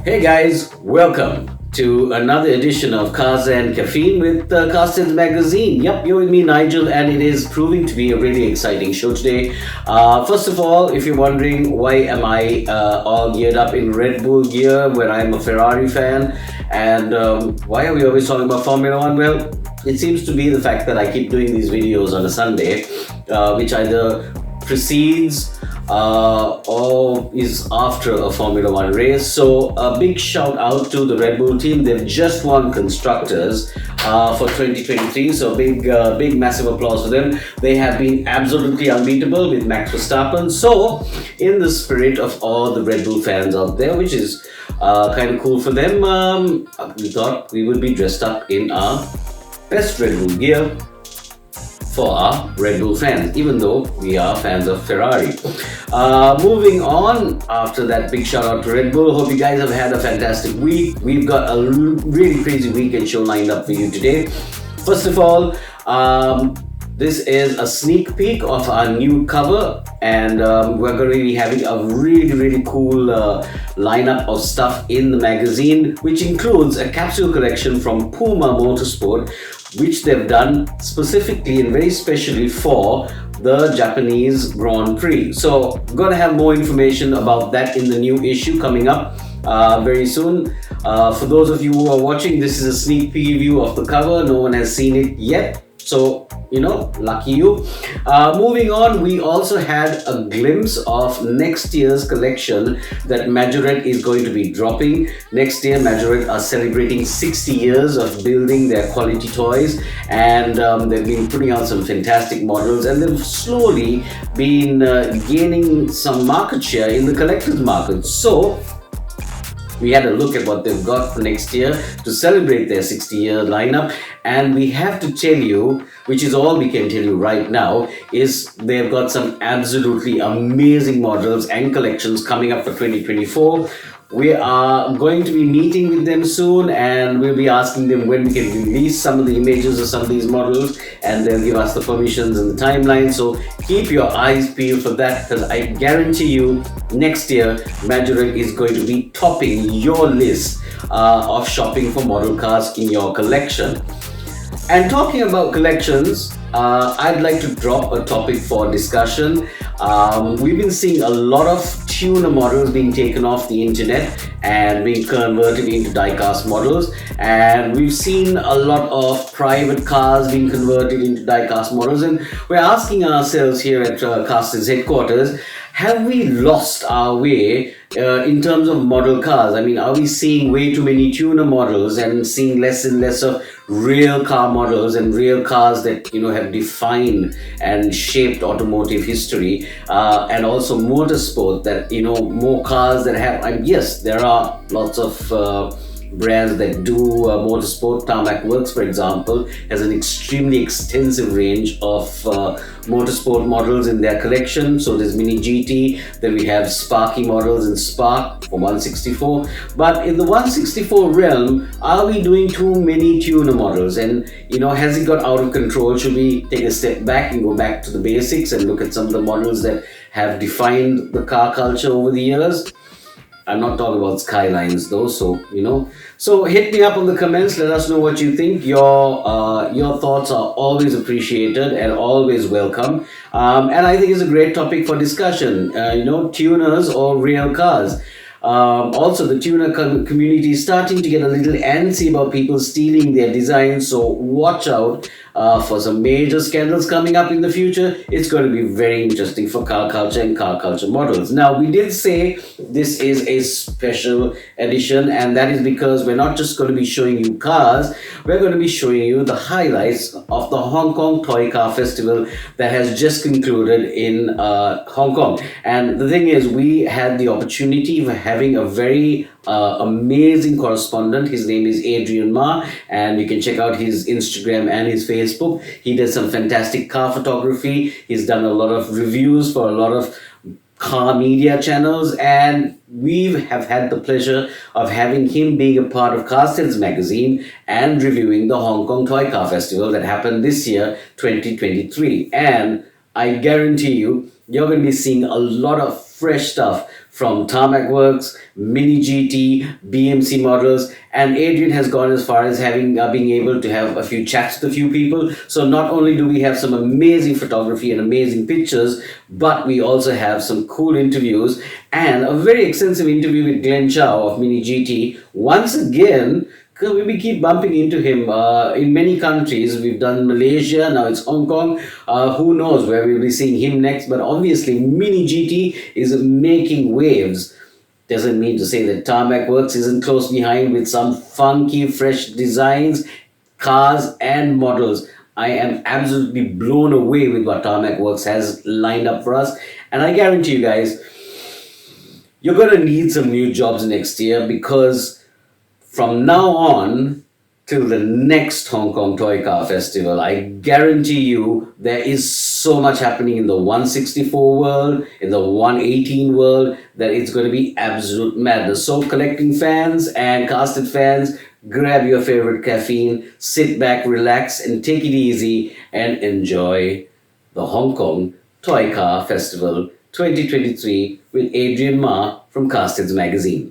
Hey guys, welcome to another edition of Cars and Caffeine with CastHeads magazine. Yep, you're with me, Nigel, and it is proving to be a really exciting show today. First of all, if you're wondering why am I all geared up in Red Bull gear when I'm a Ferrari fan, and why are we always talking about Formula One? Well, it seems to be the fact that I keep doing these videos on a Sunday, which either precedes or is after a Formula One race. So a big shout out to the Red Bull team. They've just won constructors for 2023. So big massive applause for them. They have been absolutely unbeatable with Max Verstappen. So in the spirit of all the Red Bull fans out there, which is kind of cool for them, we thought we would be dressed up in our best Red Bull gear for our Red Bull fans, even though we are fans of Ferrari. Moving on, after that big shout out to Red Bull, hope you guys have had a fantastic week. We've got a really crazy weekend show lined up for you today. First of all, this is a sneak peek of our new cover, and we're going to be having a really cool lineup of stuff in the magazine, which includes a capsule collection from Puma Motorsport, which they've done specifically and very specially for the Japanese Grand Prix. So gonna have more information about that in the new issue coming up very soon. For those of you who are watching, this is a sneak preview of the cover. No one has seen it yet, so lucky you. Moving on, we also had a glimpse of next year's collection that Majorette is going to be dropping. Next year, Majorette are celebrating 60 years of building their quality toys, and they've been putting out some fantastic models, and they've slowly been gaining some market share in the collector's market. So we had a look at what they've got for next year to celebrate their 60-year lineup, and we have to tell you, which is all we can tell you right now, is they've got some absolutely amazing models and collections coming up for 2024. We are going to be meeting with them soon, and we'll be asking them when we can release some of the images of some of these models, and they'll give us the permissions and the timeline. So keep your eyes peeled for that, because I guarantee you next year Majorette is going to be topping your list of shopping for model cars in your collection. And talking about collections, I'd like to drop a topic for discussion. We've been seeing a lot of tuner models being taken off the internet and being converted into diecast models, and we've seen a lot of private cars being converted into diecast models, and we're asking ourselves here at CastHeads headquarters, have we lost our way in terms of model cars? I mean, are we seeing way too many tuner models and seeing less and less of real car models and real cars that have defined and shaped automotive history, and also motorsport, that more cars that have, and yes, there are lots of brands that do motorsport. Tarmac Works, for example, has an extremely extensive range of motorsport models in their collection. So there's Mini GT, then we have Sparky models in Spark for 164. But in the 164 realm, are we doing too many tuner models? And has it got out of control? Should we take a step back and go back to the basics and look at some of the models that have defined the car culture over the years? I'm not talking about Skylines though, so hit me up on the comments. Let us know what you think. Your thoughts are always appreciated and always welcome. And I think it's a great topic for discussion. Tuners or real cars. Also, the tuner community is starting to get a little antsy about people stealing their designs, so watch out for some major scandals coming up in the future. It's going to be very interesting for car culture and car culture models. Now, we did say this is a special edition, and that is because we're not just going to be showing you cars, we're going to be showing you the highlights of the Hong Kong Toy Car Festival that has just concluded in Hong Kong. And the thing is, we had the opportunity of having a very amazing correspondent. His name is Adrian Ma, and you can check out his Instagram and his Facebook. He does some fantastic car photography. He's done a lot of reviews for a lot of car media channels, and we have had the pleasure of having him being a part of CastHeads magazine and reviewing the Hong Kong Toy Car Festival that happened this year, 2023. And I guarantee you, you're going to be seeing a lot of fresh stuff from Tarmac Works, Mini GT, BMC models, and Adrian has gone as far as having being able to have a few chats with a few people. So not only do we have some amazing photography and amazing pictures, but we also have some cool interviews and a very extensive interview with Glenn Chow of Mini GT. Once again, we keep bumping into him in many countries. We've done Malaysia, now it's Hong Kong. Who knows where we'll be seeing him next? But obviously, Mini GT is making waves. Doesn't mean to say that Tarmac Works isn't close behind with some funky, fresh designs, cars, and models. I am absolutely blown away with what Tarmac Works has lined up for us. And I guarantee you guys, you're going to need some new jobs next year, because from now on till the next Hong Kong Toy Car Festival, I guarantee you there is so much happening in the 164 world, in the 118 world, that it's going to be absolute madness. So collecting fans and casted fans, grab your favorite caffeine, sit back, relax, and take it easy and enjoy the Hong Kong Toy Car Festival 2023 with Adrian Ma from CastHeads magazine.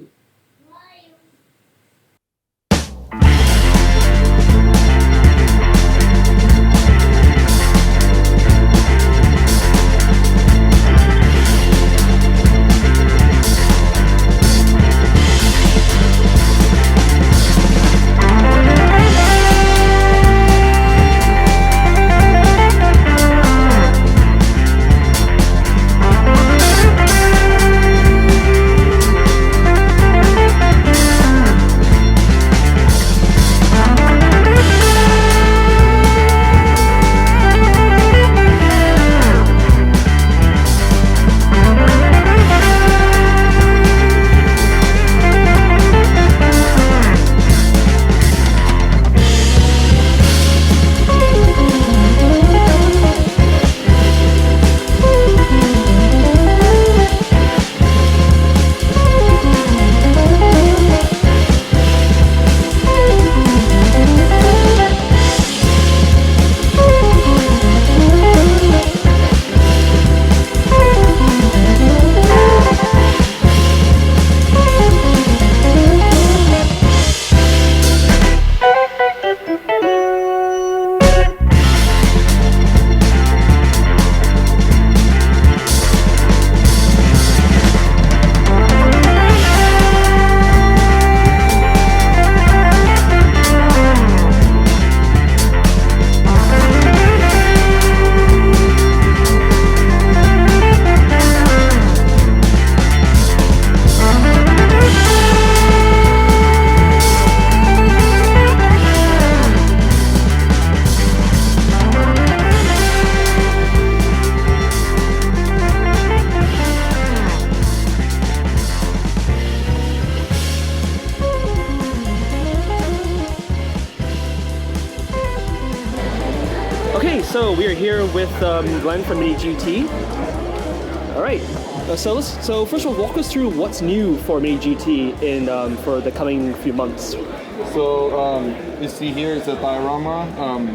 So we are here with Glenn from Mini GT. All right. So first of all, walk us through what's new for Mini GT in for the coming few months. So you see here is a diorama.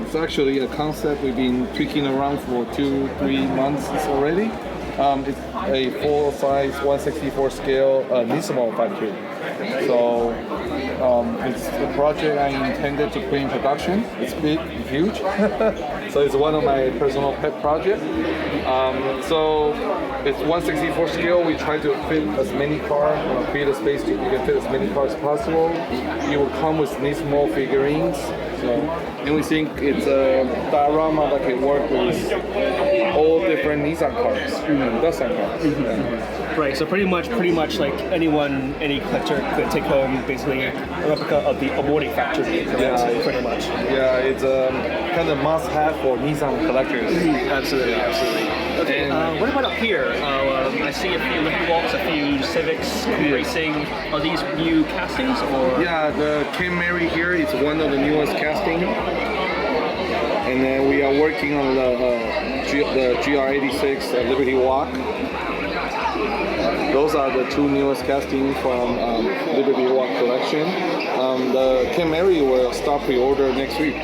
It's actually a concept we've been tweaking around for 2-3 months already. It's a full-size 164 scale Nismo factory. So it's a project I intended to put in production. It's big, huge. So it's one of my personal pet projects. So it's 164 scale. We try to fit as many cars, create a space to you can fit as many cars as possible. It will come with Nismo figurines. So, and we think it's a diorama that can work with all different Nissan cars, Nissan cars. Mm-hmm. Right. So pretty much like any collector could take home basically a replica of the awarding factory. Yeah, pretty much. Yeah, it's kind of must-have for Nissan collectors. Absolutely, absolutely. Okay. What about up here? I see a few Liberty Walks, a few Civics, racing. Are these new castings or? Yeah, the Camry here is one of the newest casting, and then we are working on the GR86 Liberty Walk. Those are the two newest castings from Liberty Walk collection. The Camry will start pre-order next week.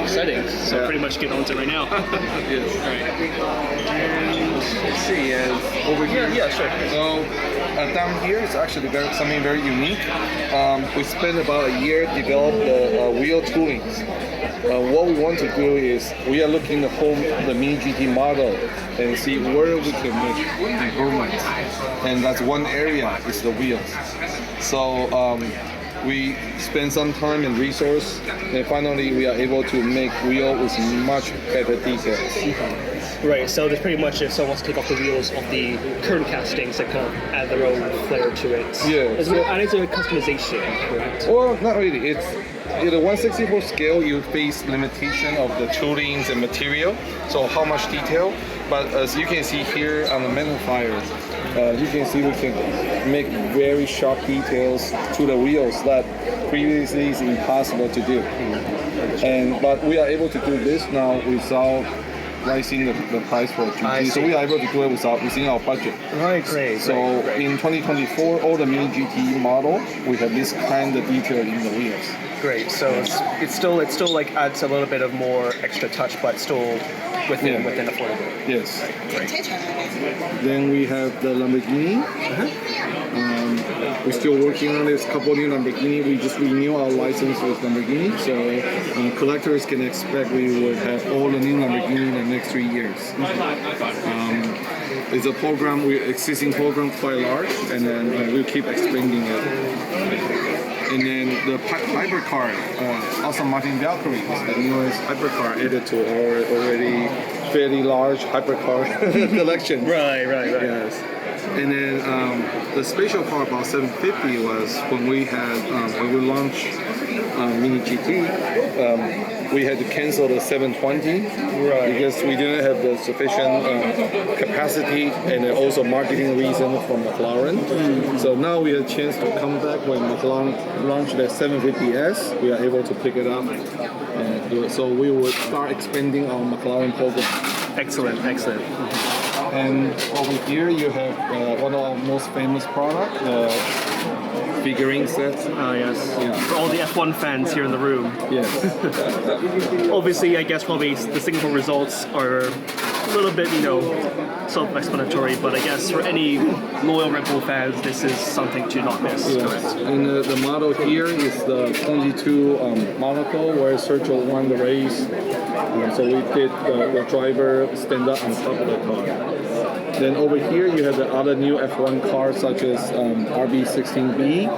Exciting. So pretty much get on to it right now. Yes. All right. let's see, over here. Yeah, sure. So down here is actually something very unique. We spent about a year develop the wheel toolings. What we want to do is we are looking at the Mini GT model and see where we can make improvements. And that's one area is the wheels. So we spend some time and resource, and finally we are able to make wheel with much better details. Right, so there's pretty much if someone wants to take off the wheels of the current castings that kind of add their own flair to it. Yeah. And it's a customization, right? Well, not really. It's at the 1/64 scale, you face limitation of the toolings and material, so how much detail. But as you can see here on the magnifier, you can see we can make very sharp details to the wheels that previously is impossible to do. But we are able to do this now without raising the price for GT. So we are able to do it within our budget. Right, great. So in 2024, all the Mini GT model, we have this kind of detail in the wheels. Great. So it's still like adds a little bit of more extra touch, but still within affordable. Yes. Then we have the Lamborghini. We're still working on this couple new Lamborghini. We just renew our license with Lamborghini, so collectors can expect we would have all the new Lamborghini in the next 3 years. It's a program, existing program quite large, and then we'll keep expanding it. And then the hypercar, Aston Martin Valkyrie is the newest hypercar added to our already fairly large hypercar collection. Right. Yes. And then the special part about 750 was when we launched Mini GT, we had to cancel the 720 because we didn't have the sufficient capacity and also marketing reason from McLaren. So now we have a chance to come back when McLaren launched the 750S. We are able to pick it up. So we will start expanding our McLaren program. Excellent. And over here you have one of our most famous products, the figurine sets. Oh yes. Yeah. For all the F1 fans here in the room. Yes. Obviously, I guess probably the Singapore results are a little bit, self-explanatory, but I guess for any loyal Red Bull fans, this is something to not miss. Yes. And the model here is the 22 Monaco, where Sergio won the race. So we did the driver stand up on top of the car. Then over here you have the other new F1 cars such as RB16B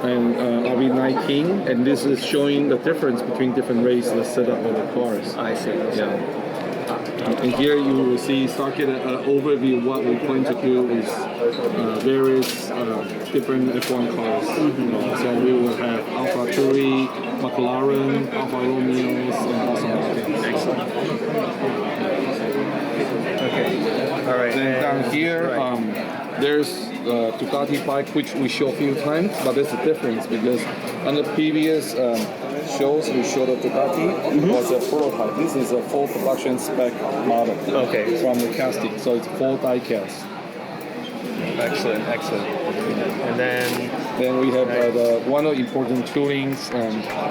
and RB19, and this is showing the difference between different races, the setup of the cars. I see. Yeah. And here you will start getting an overview of what we plan to do with various different F1 cars. So we will have Alfa Tauri, McLaren, Alfa Romeos, and Aston Martin. Excellent. Okay. All right. Then down here, there's the Ducati bike, which we show a few times, but there's a difference because on the previous shows we showed the Ducati was a prototype. This is a full production spec model. Okay. From the casting, so it's full diecast. Excellent. And then we have one of the important toolings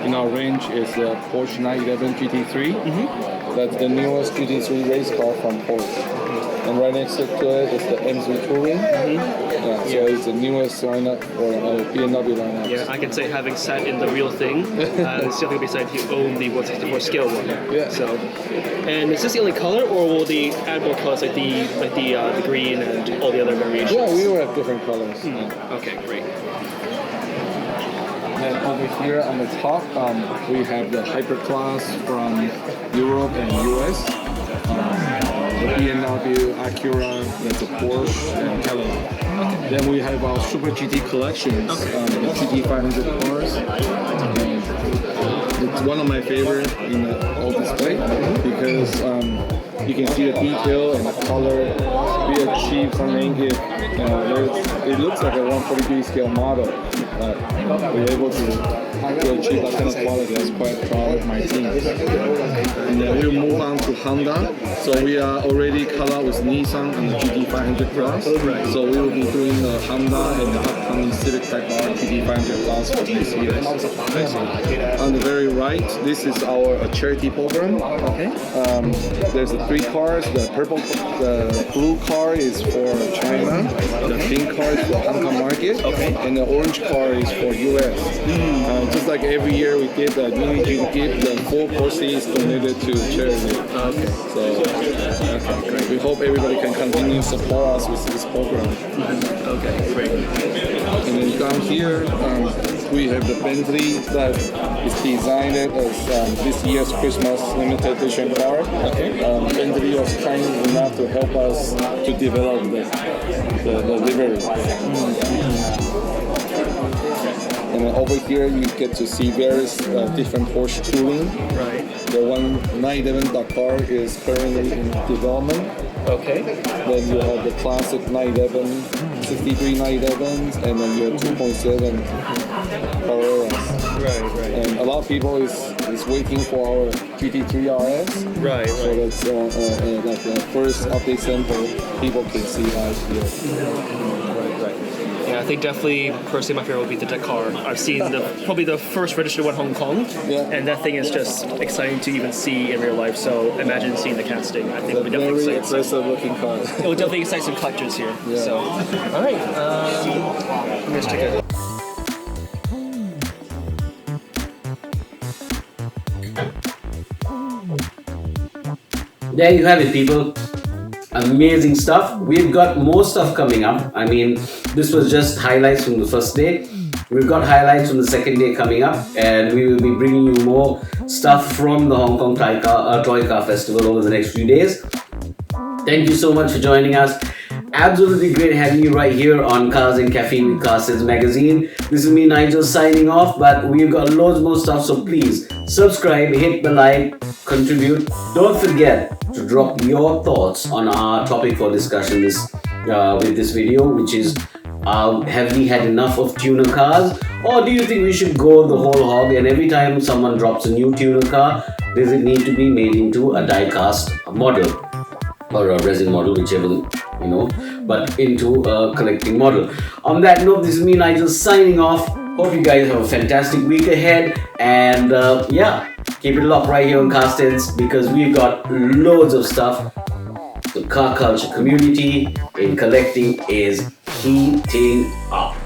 in our range is the Porsche 911 GT3. That's the newest GT3 race car from Porsche. And right next to it is the M3 Touring. So it's the newest lineup for BMW lineup. yeah, I can say having sat in the real thing, it's definitely beside you own the 164 scale one. Yeah. So, and is this the only color, or will they add more colors like the green and all the other variations? Yeah, we will have different colors. Okay, great. And over here on the top, we have the Hyperclass from Europe and US. The BMW, Acura, that's a Porsche, and Cadillac. Then we have our Super GT collections, the GT 500 cars. It's one of my favorite in the whole display because you can see the detail and the color. We achieved something. It looks like a 143 scale model, we're able to achieve that kind of quality. I was quite proud of my team. And then we'll move on to Honda. So we are already collab with Nissan and the GT500 Plus. So we will be doing the Honda and the upcoming Civic Type R GT500 Plus for this year. On the very right, this is our charity program. Okay. There's the 3 cars. The blue car is for China. The pink car is for Hong Kong market. Okay. And the orange car is for US. Just like every year we give the the full proceeds donated to charity. Okay. So Great. we hope everybody can continue to support us with this program. Okay, great. And then down here, we have the Bentley that is designed as this year's Christmas limited edition car. Okay. Bentley was kind enough to help us to develop the livery. And then over here you get to see various different Porsche tooling. Right. The 911 Dakar is currently in development. Okay. Then you have the classic 911, 63 911s, and then you have 2.7 Carreras. Right. And a lot of people is waiting for our GT3 RS. Right. So that's like the first update sample people can see live here. Right. Yeah, I think definitely, personally, my favorite would be the Dakar. I've seen probably the first registered one in Hong Kong, and that thing is just exciting to even see in real life. So imagine seeing the casting. I think it would be definitely Very exciting. aggressive looking car. It would definitely excite some collectors here. Yeah. So, all right, let me just take a. There you have it, people. Amazing stuff. We've got more stuff coming up. I mean, this was just highlights from the first day. We've got highlights from the second day coming up, and we will be bringing you more stuff from the Hong Kong Toy Car Festival over the next few days. Thank you so much for joining us. Absolutely great having you right here on Cars and Caffeine with CastHeads magazine. This is me, Nigel, signing off, but we've got loads more stuff, so please subscribe, hit the like, contribute. Don't forget to drop your thoughts on our topic for discussion with this video, which is have we had enough of tuner cars, or do you think we should go the whole hog and every time someone drops a new tuner car, does it need to be made into a die-cast model or a resin model, whichever, but into a collecting model. On that note, this is me, Nigel, signing off. Hope you guys have a fantastic week ahead, and keep it locked right here on CastHeads, because we've got loads of stuff. The car culture community in collecting is heating up.